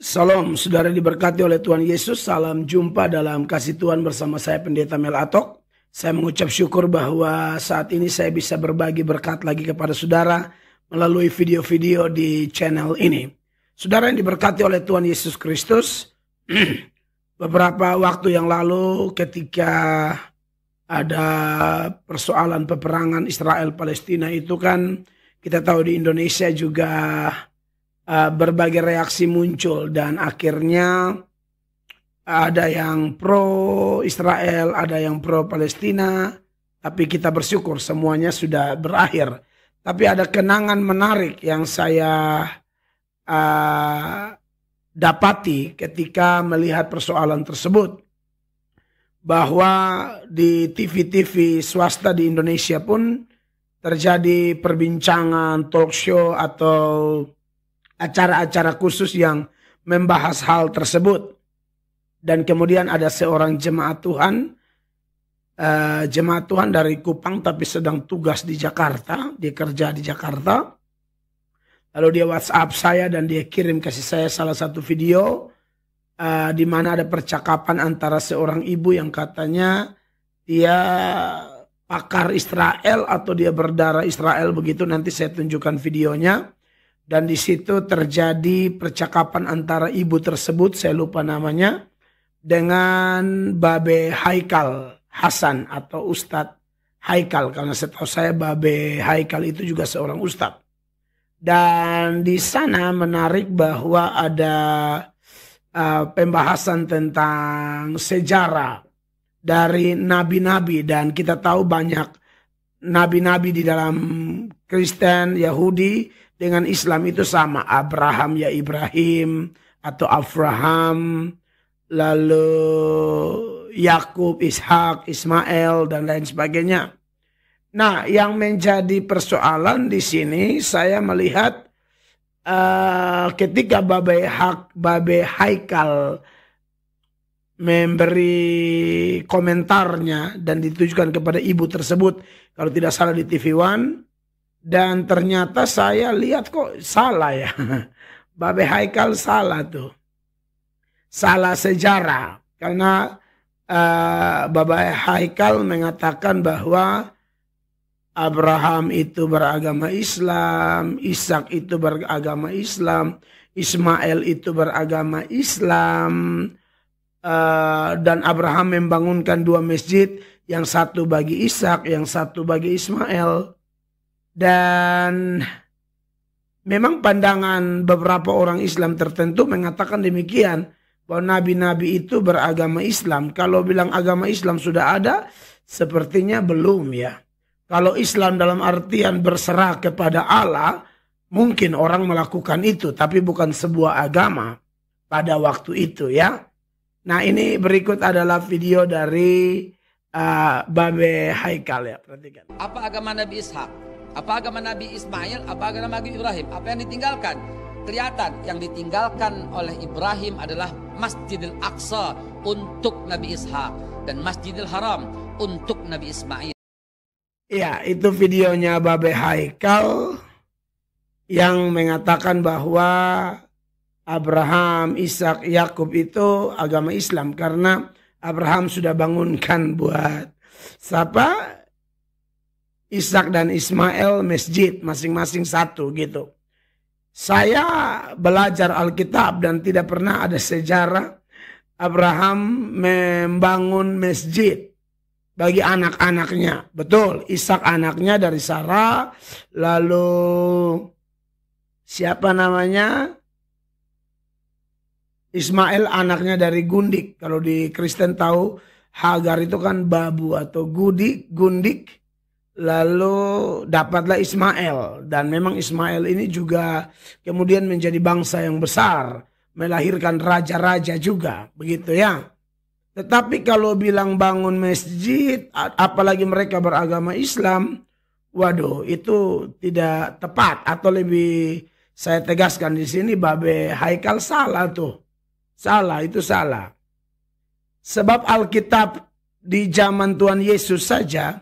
Salam, saudara diberkati oleh Tuhan Yesus. Salam jumpa dalam kasih Tuhan bersama saya Pendeta Mel Atok. Saya mengucap syukur bahwa saat ini saya bisa berbagi berkat lagi kepada saudara melalui video-video di channel ini. Saudara yang diberkati oleh Tuhan Yesus Kristus, beberapa waktu yang lalu ketika ada persoalan peperangan Israel-Palestina itu kan kita tahu di Indonesia juga berbagai reaksi muncul dan akhirnya ada yang pro Israel, ada yang pro Palestina, tapi kita bersyukur semuanya sudah berakhir. Tapi ada kenangan menarik yang saya dapati ketika melihat persoalan tersebut, bahwa di TV-TV swasta di Indonesia pun terjadi perbincangan, talk show atau acara-acara khusus yang membahas hal tersebut. Dan kemudian ada seorang jemaat Tuhan dari Kupang tapi sedang tugas di Jakarta, dia kerja di Jakarta. Lalu dia WhatsApp saya dan dia kirim kasih saya salah satu video di mana ada percakapan antara seorang ibu yang katanya dia pakar Israel atau dia berdarah Israel begitu, nanti saya tunjukkan videonya. Dan di situ terjadi percakapan antara ibu tersebut, saya lupa namanya, dengan Babe Haikal Hasan atau Ustadz Haikal. Karena setahu saya Babe Haikal itu juga seorang ustadz. Dan di sana menarik bahwa ada pembahasan tentang sejarah dari nabi-nabi. Dan kita tahu banyak nabi-nabi di dalam Kristen, Yahudi, dengan Islam itu sama. Abraham ya Ibrahim atau Abraham, lalu Yakub, Ishak, Ismail dan lain sebagainya. Nah, yang menjadi persoalan di sini saya melihat ketika Babe Haikal memberi komentarnya dan ditujukan kepada ibu tersebut, kalau tidak salah di TV One. Dan ternyata saya lihat kok salah ya. Babe Haikal salah tuh. Salah sejarah. Karena Babe Haikal mengatakan bahwa Abraham itu beragama Islam, Ishak itu beragama Islam, Ismail itu beragama Islam, dan Abraham membangunkan dua masjid, yang satu bagi Ishak, yang satu bagi Ismail. Dan memang pandangan beberapa orang Islam tertentu mengatakan demikian, bahwa nabi-nabi itu beragama Islam. Kalau bilang agama Islam sudah ada, sepertinya belum ya. Kalau Islam dalam artian berserah kepada Allah, mungkin orang melakukan itu, tapi bukan sebuah agama pada waktu itu ya. Nah, ini berikut adalah video dari Babe Haikal ya, perhatikan. Apa agama Nabi Ishak? Apa agama Nabi Ismail? Apa agama Nabi Ibrahim? Apa yang ditinggalkan? Kelihatan yang ditinggalkan oleh Ibrahim adalah Masjidil Aqsa untuk Nabi Ishak dan Masjidil Haram untuk Nabi Ismail. Ya, itu videonya Babe Haikal yang mengatakan bahwa Abraham, Ishak, Yakub itu agama Islam karena Abraham sudah bangunkan buat siapa? Ishak dan Ismail masjid masing-masing satu gitu. Saya belajar Alkitab dan tidak pernah ada sejarah Abraham membangun masjid bagi anak-anaknya. Betul, Ishak anaknya dari Sarah, lalu siapa namanya? Ismail anaknya dari Gundik. Kalau di Kristen tahu Hagar itu kan babu atau gundik. Lalu dapatlah Ismail. Dan memang Ismail ini juga kemudian menjadi bangsa yang besar. Melahirkan raja-raja juga. Begitu ya. Tetapi kalau bilang bangun masjid, apalagi mereka beragama Islam, waduh itu tidak tepat. Atau lebih saya tegaskan di sini, Babe Haikal salah tuh. Salah, itu salah. Sebab Alkitab di zaman Tuhan Yesus saja,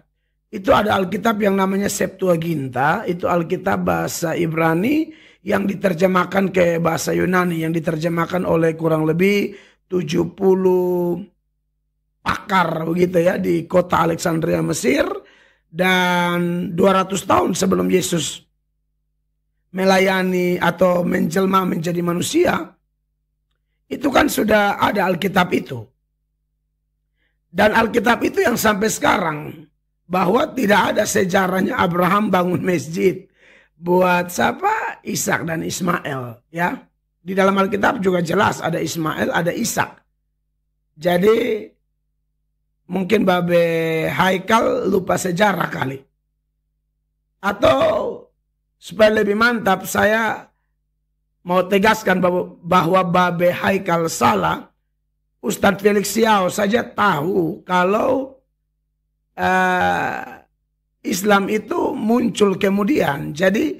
itu ada Alkitab yang namanya Septuaginta, itu Alkitab bahasa Ibrani yang diterjemahkan ke bahasa Yunani, yang diterjemahkan oleh kurang lebih 70 pakar begitu ya di kota Alexandria Mesir, dan 200 tahun sebelum Yesus melayani atau menjelma menjadi manusia, itu kan sudah ada Alkitab itu. Dan Alkitab itu yang sampai sekarang, bahwa tidak ada sejarahnya Abraham bangun masjid buat siapa? Ishak dan Ismail, ya. Di dalam Alkitab juga jelas ada Ismail, ada Ishak. Jadi mungkin Babe Haikal lupa sejarah kali. Atau supaya lebih mantap, saya mau tegaskan bahwa Babe Haikal salah. Ustadz Felix Xiao saja tahu kalau Islam itu muncul kemudian. Jadi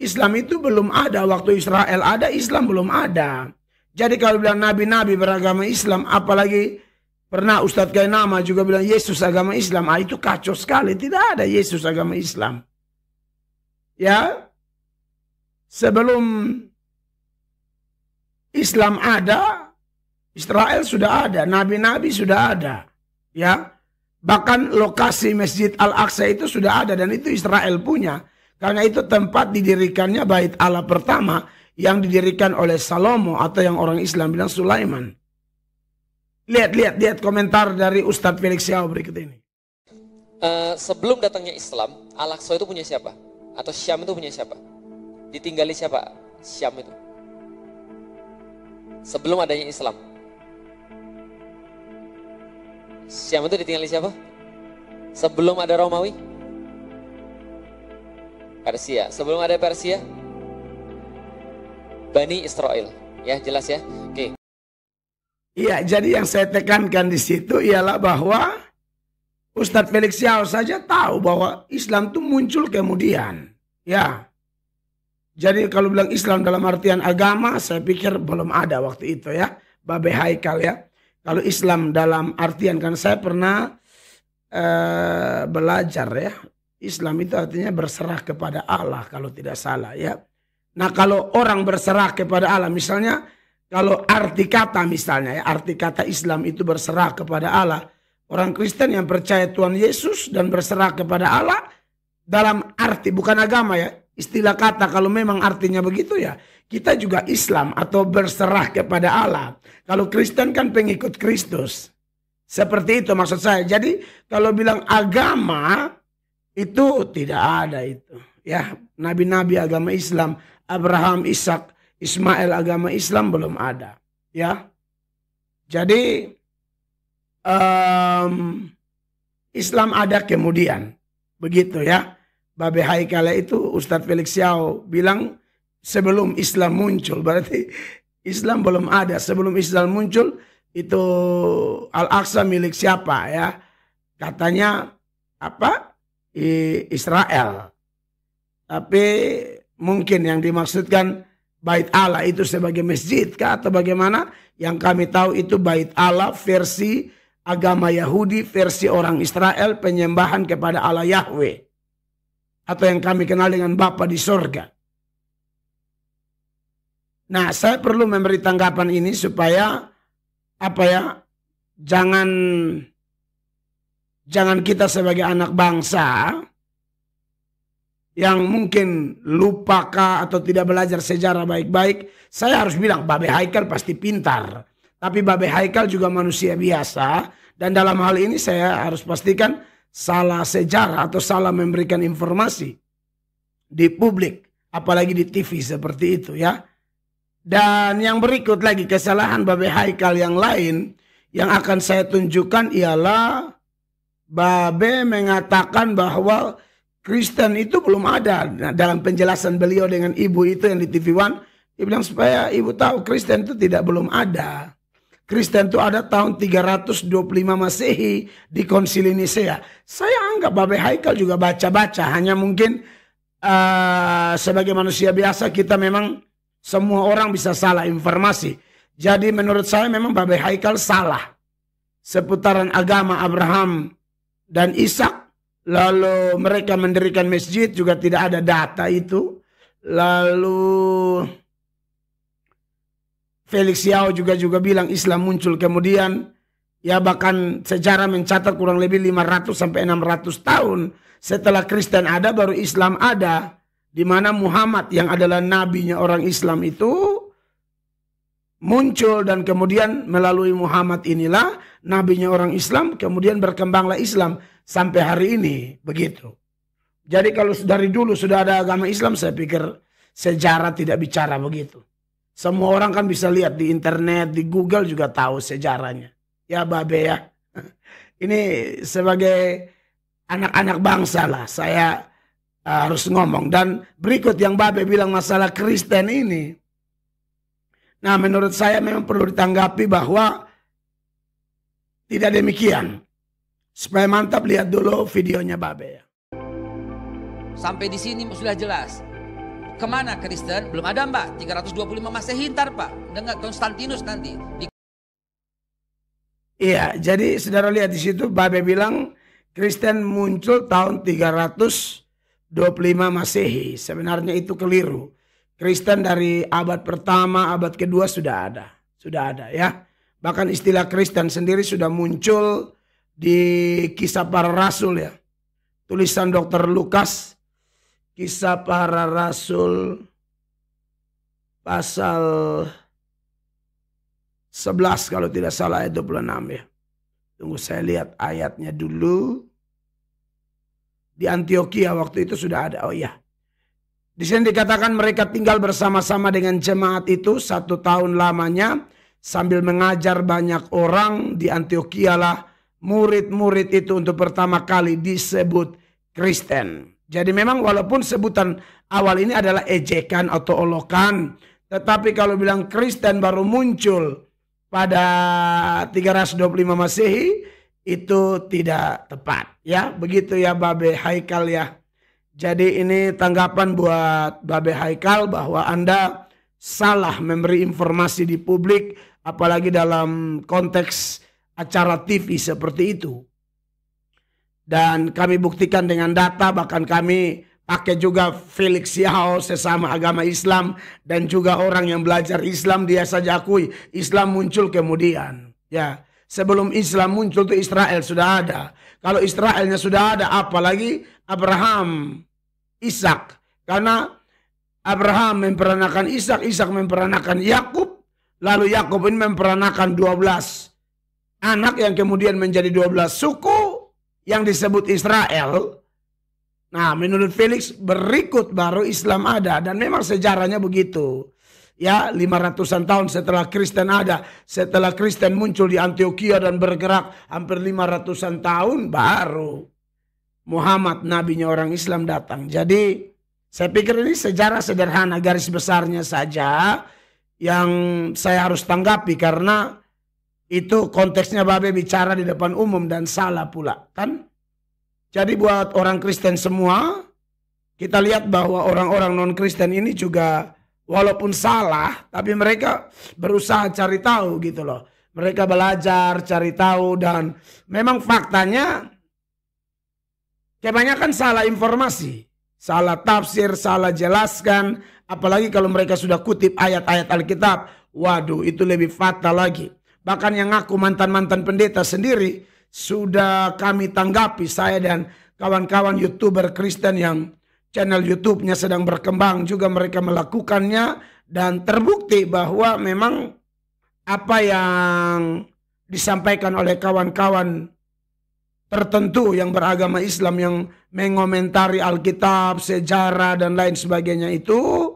Islam itu belum ada waktu Israel ada, Islam belum ada. Jadi kalau bilang nabi-nabi beragama Islam, apalagi pernah Ustadz Kainama juga bilang Yesus agama Islam, itu kacau sekali. Tidak ada Yesus agama Islam. Ya, sebelum Islam ada, Israel sudah ada, nabi-nabi sudah ada, ya. Bahkan lokasi Masjid Al-Aqsa itu sudah ada dan itu Israel punya. Karena itu tempat didirikannya Bait Allah pertama yang didirikan oleh Salomo atau yang orang Islam bilang Sulaiman. Lihat komentar dari Ustadz Felix Xiao berikut ini. Sebelum datangnya Islam, Al-Aqsa itu punya siapa? Atau Syam itu punya siapa? Ditinggali siapa Syam itu? Sebelum adanya Islam. Syam itu ditinggali siapa? Sebelum ada Romawi? Persia. Sebelum ada Persia? Bani Israel. Ya, jelas ya. Oke. Iya, jadi yang saya tekankan di situ ialah bahwa Ustadz Felix Xiao saja tahu bahwa Islam itu muncul kemudian. Ya. Jadi kalau bilang Islam dalam artian agama, saya pikir belum ada waktu itu ya. Babe Haikal ya. Kalau Islam dalam artian, kan saya pernah belajar ya. Islam itu artinya berserah kepada Allah kalau tidak salah ya. Nah kalau orang berserah kepada Allah, misalnya kalau arti kata misalnya ya, arti kata Islam itu berserah kepada Allah. Orang Kristen yang percaya Tuhan Yesus dan berserah kepada Allah dalam arti bukan agama ya. Istilah kata kalau memang artinya begitu ya. Kita juga Islam atau berserah kepada Allah. Kalau Kristen kan pengikut Kristus. Seperti itu maksud saya. Jadi kalau bilang agama itu tidak ada itu. Ya, nabi-nabi agama Islam, Abraham, Ishak, Ismail agama Islam belum ada. Ya. Jadi Islam ada kemudian. Begitu ya. Babe Haikal itu Ustadz Felix Xiao bilang sebelum Islam muncul, berarti Islam belum ada. Sebelum Islam muncul itu Al-Aqsa milik siapa ya? Katanya apa? Israel. Tapi mungkin yang dimaksudkan Bait Allah itu sebagai masjid kah atau bagaimana? Yang kami tahu itu Bait Allah versi agama Yahudi, versi orang Israel, penyembahan kepada Allah Yahweh. Atau yang kami kenal dengan Bapa di sorga. Nah, saya perlu memberi tanggapan ini supaya apa ya? Jangan kita sebagai anak bangsa yang mungkin lupakah atau tidak belajar sejarah baik-baik. Saya harus bilang Babe Haikal pasti pintar. Tapi Babe Haikal juga manusia biasa. Dan dalam hal ini saya harus pastikan salah sejarah atau salah memberikan informasi di publik, apalagi di TV seperti itu ya. Dan yang berikut lagi kesalahan Babe Haikal yang lain yang akan saya tunjukkan ialah Babe mengatakan bahwa Kristen itu belum ada. Nah, dalam penjelasan beliau dengan ibu itu yang di TV One, dia bilang supaya ibu tahu Kristen itu belum ada. Kristen itu ada tahun 325 Masehi di Konsili Nisea. Saya anggap Babe Haikal juga baca-baca. Hanya mungkin sebagai manusia biasa kita memang semua orang bisa salah informasi. Jadi menurut saya memang Babe Haikal salah. Seputaran agama Abraham dan Ishak. Lalu mereka mendirikan masjid juga tidak ada data itu. Lalu Felix Yao juga bilang Islam muncul kemudian. Ya bahkan sejarah mencatat kurang lebih 500 sampai 600 tahun setelah Kristen ada baru Islam ada. Di mana Muhammad yang adalah nabinya orang Islam itu muncul dan kemudian melalui Muhammad inilah nabinya orang Islam kemudian berkembanglah Islam sampai hari ini begitu. Jadi kalau dari dulu sudah ada agama Islam saya pikir sejarah tidak bicara begitu. Semua orang kan bisa lihat di internet, di Google juga tahu sejarahnya. Ya Babe ya. Ini sebagai anak-anak bangsa lah saya harus ngomong. Dan berikut yang Babe bilang masalah Kristen ini. Nah menurut saya memang perlu ditanggapi bahwa tidak demikian. Supaya mantap lihat dulu videonya Babe ya. Sampai di sini sudah jelas. Kemana Kristen? Belum ada Mbak. 325 Masehi ntar Pak. Dengan Konstantinus nanti. Iya, jadi saudara lihat di situ Babe bilang Kristen muncul tahun 325 Masehi. Sebenarnya itu keliru. Kristen dari abad pertama, abad kedua sudah ada ya. Bahkan istilah Kristen sendiri sudah muncul di Kisah Para Rasul ya. Tulisan Dr. Lukas, Kisah Para Rasul pasal 11 kalau tidak salah ayat 26 ya. Tunggu saya lihat ayatnya dulu. Di Antioquia waktu itu sudah ada. Oh iya. Di sini dikatakan mereka tinggal bersama-sama dengan jemaat itu 1 tahun lamanya. Sambil mengajar banyak orang di Antioquia lah. Murid-murid itu untuk pertama kali disebut Kristen. Jadi memang walaupun sebutan awal ini adalah ejekan atau olokan. Tetapi kalau bilang Kristen baru muncul pada 325 Masehi itu tidak tepat ya. Begitu ya Babe Haikal ya. Jadi ini tanggapan buat Babe Haikal bahwa Anda salah memberi informasi di publik apalagi dalam konteks acara TV seperti itu. Dan kami buktikan dengan data bahkan kami pakai juga Felix Yao sesama agama Islam dan juga orang yang belajar Islam dia saja akui Islam muncul kemudian. Ya, sebelum Islam muncul itu Israel sudah ada. Kalau Israelnya sudah ada apalagi Abraham, Ishak. Karena Abraham memperanakan Ishak, Ishak memperanakan Yakub, lalu Yakub ini memperanakan 12 anak yang kemudian menjadi 12 suku yang disebut Israel. Nah, menurut Felix berikut baru Islam ada dan memang sejarahnya begitu. Ya, 500-an tahun setelah Kristen ada, setelah Kristen muncul di Antioquia dan bergerak hampir 500-an tahun baru Muhammad nabinya orang Islam datang. Jadi, saya pikir ini sejarah sederhana garis besarnya saja yang saya harus tanggapi karena itu konteksnya Babe bicara di depan umum dan salah pula, kan? Jadi buat orang Kristen semua, kita lihat bahwa orang-orang non-Kristen ini juga walaupun salah, tapi mereka berusaha cari tahu gitu loh. Mereka belajar, cari tahu dan memang faktanya kebanyakan salah informasi. Salah tafsir, salah jelaskan. Apalagi kalau mereka sudah kutip ayat-ayat Alkitab. Waduh itu lebih fatal lagi. Bahkan yang ngaku mantan-mantan pendeta sendiri sudah kami tanggapi saya dan kawan-kawan YouTuber Kristen yang channel YouTube-nya sedang berkembang juga mereka melakukannya dan terbukti bahwa memang apa yang disampaikan oleh kawan-kawan tertentu yang beragama Islam yang mengomentari Alkitab, sejarah dan lain sebagainya itu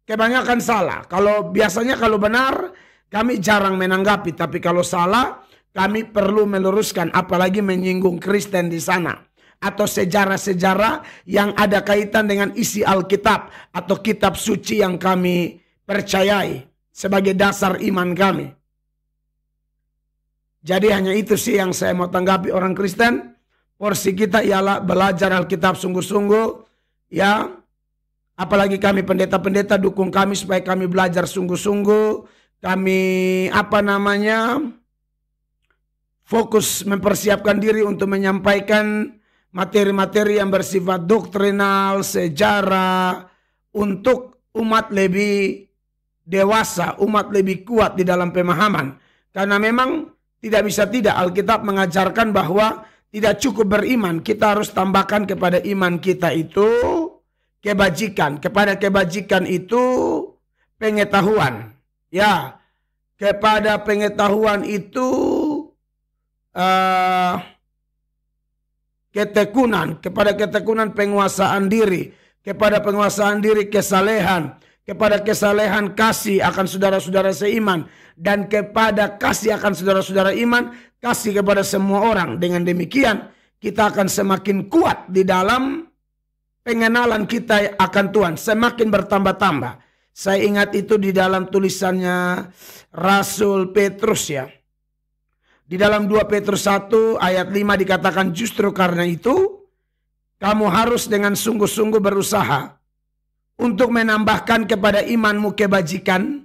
kebanyakan salah. Kalau biasanya kalau benar kami jarang menanggapi, tapi kalau salah kami perlu meluruskan, apalagi menyinggung Kristen di sana. Atau sejarah-sejarah yang ada kaitan dengan isi Alkitab atau kitab suci yang kami percayai sebagai dasar iman kami. Jadi hanya itu sih yang saya mau tanggapi orang Kristen. Porsi kita ialah belajar Alkitab sungguh-sungguh. Ya, apalagi kami pendeta-pendeta dukung kami supaya kami belajar sungguh-sungguh. Kami fokus mempersiapkan diri untuk menyampaikan materi-materi yang bersifat doktrinal, sejarah, untuk umat lebih dewasa, umat lebih kuat di dalam pemahaman. Karena memang tidak bisa tidak, Alkitab mengajarkan bahwa tidak cukup beriman, kita harus tambahkan kepada iman kita itu kebajikan, kepada kebajikan itu pengetahuan. Ya, kepada pengetahuan itu ketekunan, kepada ketekunan penguasaan diri, kepada penguasaan diri kesalehan, kepada kesalehan kasih akan saudara-saudara seiman, dan kepada kasih akan saudara-saudara iman, kasih kepada semua orang. Dengan demikian kita akan semakin kuat di dalam pengenalan kita akan Tuhan, semakin bertambah-tambah. Saya ingat itu di dalam tulisannya Rasul Petrus ya. Di dalam 2 Petrus 1 ayat 5 dikatakan, justru karena itu kamu harus dengan sungguh-sungguh berusaha untuk menambahkan kepada imanmu kebajikan,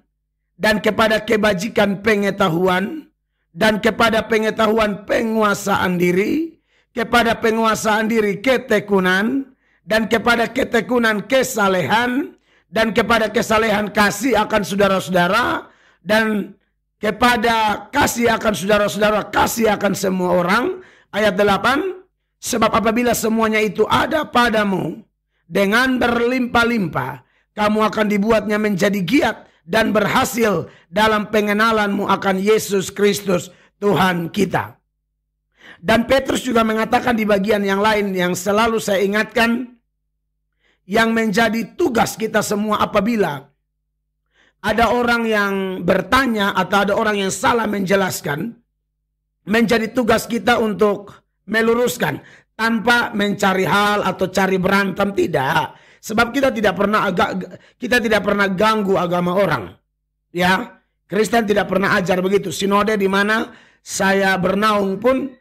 dan kepada kebajikan pengetahuan, dan kepada pengetahuan penguasaan diri, kepada penguasaan diri ketekunan, dan kepada ketekunan kesalehan, dan kepada kesalehan kasih akan saudara-saudara, dan kepada kasih akan saudara-saudara, kasih akan semua orang. Ayat 8, sebab apabila semuanya itu ada padamu dengan berlimpah-limpah, kamu akan dibuatnya menjadi giat dan berhasil dalam pengenalanmu akan Yesus Kristus Tuhan kita. Dan Petrus juga mengatakan di bagian yang lain yang selalu saya ingatkan, yang menjadi tugas kita semua apabila ada orang yang bertanya atau ada orang yang salah menjelaskan, menjadi tugas kita untuk meluruskan tanpa mencari hal atau cari berantem, tidak. Sebab kita tidak pernah ganggu agama orang. Ya, Kristen tidak pernah ajar begitu. Sinode di mana saya bernaung pun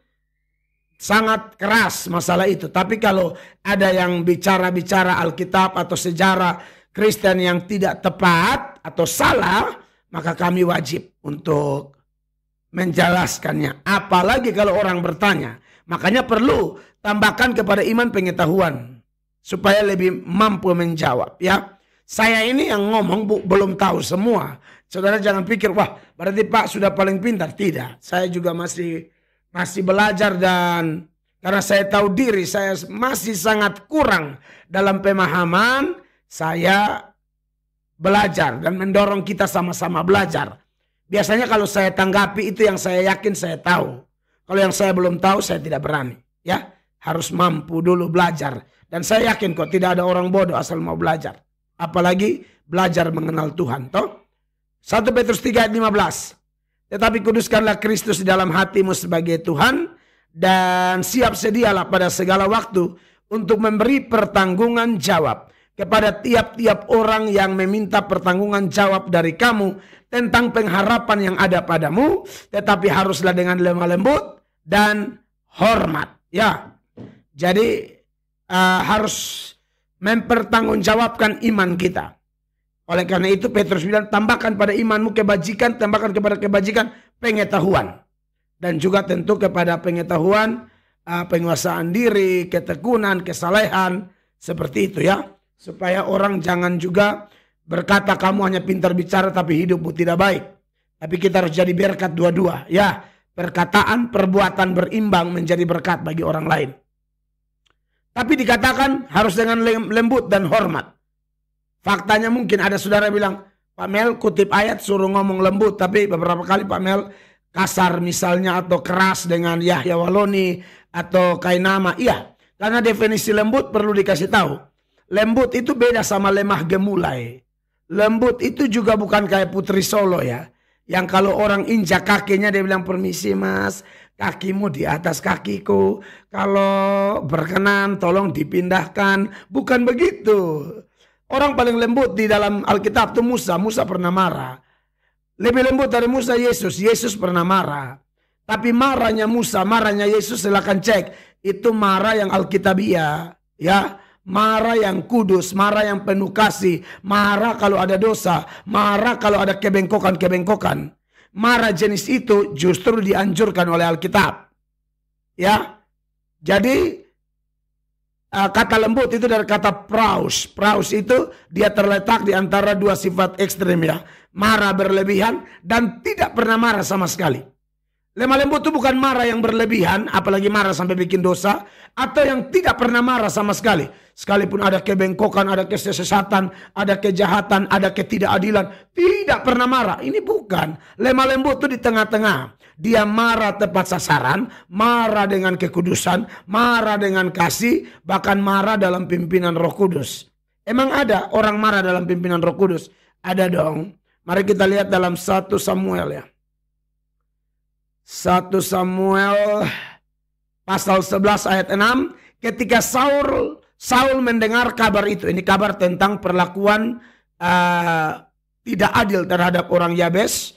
sangat keras masalah itu. Tapi kalau ada yang bicara-bicara Alkitab atau sejarah Kristen yang tidak tepat atau salah, maka kami wajib untuk menjelaskannya. Apalagi kalau orang bertanya. Makanya perlu tambahkan kepada iman pengetahuan supaya lebih mampu menjawab. Ya, saya ini yang ngomong belum tahu semua. Saudara jangan pikir, wah berarti Pak sudah paling pintar. Tidak, saya juga masih belajar, dan karena saya tahu diri saya masih sangat kurang dalam pemahaman, saya belajar dan mendorong kita sama-sama belajar. Biasanya kalau saya tanggapi itu yang saya yakin saya tahu. Kalau yang saya belum tahu saya tidak berani. Ya, harus mampu dulu belajar. Dan saya yakin kok tidak ada orang bodoh asal mau belajar. Apalagi belajar mengenal Tuhan. Toh? 1 Petrus 3 ayat 15. Tetapi kuduskanlah Kristus di dalam hatimu sebagai Tuhan, dan siap sedialah pada segala waktu untuk memberi pertanggungan jawab kepada tiap-tiap orang yang meminta pertanggungan jawab dari kamu tentang pengharapan yang ada padamu, tetapi haruslah dengan lemah lembut dan hormat. Ya, jadi harus mempertanggungjawabkan iman kita. Oleh karena itu Petrus bilang, tambahkan pada imanmu kebajikan, tambahkan kepada kebajikan pengetahuan. Dan juga tentu kepada pengetahuan penguasaan diri, ketekunan, kesalehan, seperti itu ya. Supaya orang jangan juga berkata kamu hanya pintar bicara tapi hidupmu tidak baik. Tapi kita harus jadi berkat dua-dua. Ya, perkataan, perbuatan berimbang menjadi berkat bagi orang lain. Tapi dikatakan harus dengan lembut dan hormat. Faktanya mungkin ada saudara bilang, Pak Mel kutip ayat suruh ngomong lembut. Tapi beberapa kali Pak Mel kasar misalnya atau keras dengan Yahya Waloni atau Kainama. Iya, karena definisi lembut perlu dikasih tahu. Lembut itu beda sama lemah gemulai. Lembut itu juga bukan kayak Putri Solo ya. Yang kalau orang injak kakinya dia bilang, permisi mas, kakimu di atas kakiku. Kalau berkenan tolong dipindahkan. Bukan begitu. Orang paling lembut di dalam Alkitab itu Musa. Musa pernah marah. Lebih lembut dari Musa Yesus. Yesus pernah marah. Tapi marahnya Musa, marahnya Yesus silakan cek. Itu marah yang Alkitabiah. Ya. Marah yang kudus, marah yang penuh kasih. Marah kalau ada dosa. Marah kalau ada kebengkokan-kebengkokan. Marah jenis itu justru dianjurkan oleh Alkitab. Ya. Jadi Kata lembut itu dari kata praus. Praus itu dia terletak di antara dua sifat ekstrem ya. Marah berlebihan dan tidak pernah marah sama sekali. Lemah lembut itu bukan marah yang berlebihan, apalagi marah sampai bikin dosa, atau yang tidak pernah marah sama sekali. Sekalipun ada kebengkokan, ada kesesatan, ada kejahatan, ada ketidakadilan, tidak pernah marah. Ini bukan. Lemah lembut itu di tengah-tengah. Dia marah tepat sasaran, marah dengan kekudusan, marah dengan kasih, bahkan marah dalam pimpinan Roh Kudus. Emang ada orang marah dalam pimpinan Roh Kudus? Ada dong. Mari kita lihat dalam 1 Samuel ya. 1 Samuel pasal 11 ayat 6. Ketika Saul mendengar kabar itu. Ini kabar tentang perlakuan tidak adil terhadap orang Yabes.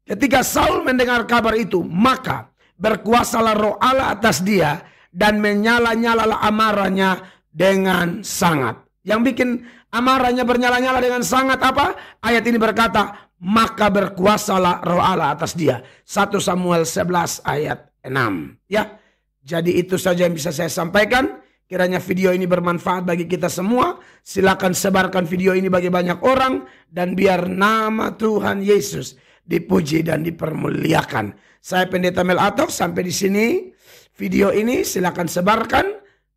Ketika Saul mendengar kabar itu, maka berkuasalah roh Allah atas dia dan menyala-nyalalah amarahnya dengan sangat. Yang bikin amarahnya bernyala-nyala dengan sangat apa? Ayat ini berkata, maka berkuasalah roh Allah atas dia. 1 Samuel 11 ayat 6. Ya, jadi itu saja yang bisa saya sampaikan. Kiranya video ini bermanfaat bagi kita semua. Silakan sebarkan video ini bagi banyak orang. Dan biar nama Tuhan Yesus dipuji dan dipermuliakan. Saya Pendeta Mel Atok, sampai di sini video ini. Silakan sebarkan.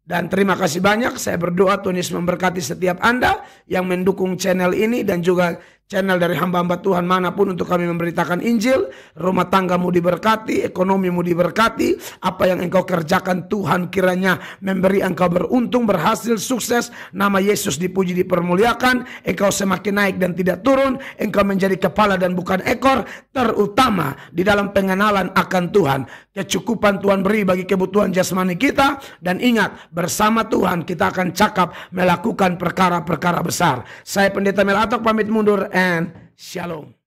Dan terima kasih banyak. Saya berdoa Tuhan Yesus memberkati setiap Anda yang mendukung channel ini dan juga channel dari hamba-hamba Tuhan manapun untuk kami memberitakan Injil. Rumah tanggamu diberkati, ekonomimu diberkati. Apa yang engkau kerjakan Tuhan kiranya memberi engkau beruntung, berhasil, sukses. Nama Yesus dipuji, dipermuliakan. Engkau semakin naik dan tidak turun. Engkau menjadi kepala dan bukan ekor. Terutama di dalam pengenalan akan Tuhan. Kecukupan Tuhan beri bagi kebutuhan jasmani kita. Dan ingat, bersama Tuhan kita akan cakap melakukan perkara-perkara besar. Saya Pendeta Mel Atok pamit mundur and shalom.